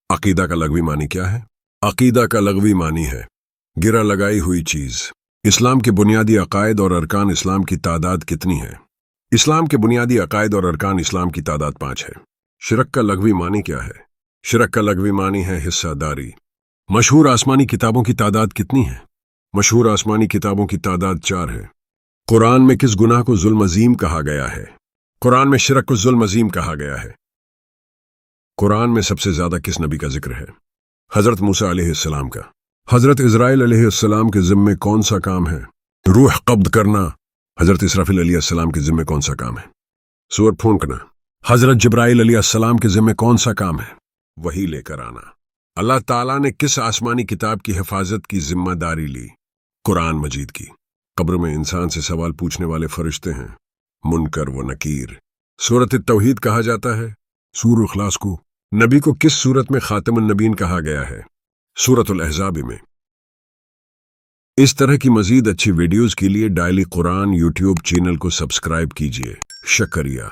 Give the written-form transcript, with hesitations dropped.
عقیدہ کا لغوی معنی کیا ہے؟ عقیدہ کا لغوی معنی ہے گرا لگائی ہوئی چیز۔ اسلام کے بنیادی عقائد اور ارکان اسلام کی تعداد کتنی ہے؟ اسلام کے بنیادی عقائد اور ارکان اسلام کی تعداد 5 ہے۔ شرک کا لغوی معنی کیا ہے؟ شرک کا لغوی معنی ہے حصہ داری۔ مشہور آسمانی کتابوں کی تعداد کتنی ہے؟ مشہور آسمانی کتابوں کی تعداد 4 ہے۔ قرآن میں کس گناہ کو ظلم عظیم کہا گیا ہے؟ قرآن میں شرک کو ظلم عظیم کہا گیا ہے۔ قرآن میں سب سے زیادہ کس نبی کا ذکر ہے؟ حضرت موسیٰ علیہ السلام کا۔ حضرت اسرائیل علیہ السلام کے ذمے کون سا کام ہے؟ روح قبض کرنا۔ حضرت اسرافیل علیہ السلام کے ذمے کون سا کام ہے؟ سور پھونکنا۔ حضرت جبرائیل علیہ السلام کے ذمے کون سا کام ہے؟ وحی لے کر آنا۔ اللہ تعالیٰ نے کس آسمانی کتاب کی حفاظت کی ذمہ داری لی؟ قرآن مجید کی۔ قبر میں انسان سے سوال پوچھنے والے فرشتے ہیں منکر و نکیر۔ سورۃ التوحید کہا جاتا ہے۔ سورۃ اخلاص کو نبی کو کس سورت میں خاتم النبیین کہا گیا ہے؟ سورۃ الاحزاب میں۔ اس طرح کی مزید اچھی ویڈیوز کے لیے ڈائلی قرآن یوٹیوب چینل کو سبسکرائب کیجیے۔ شکریہ۔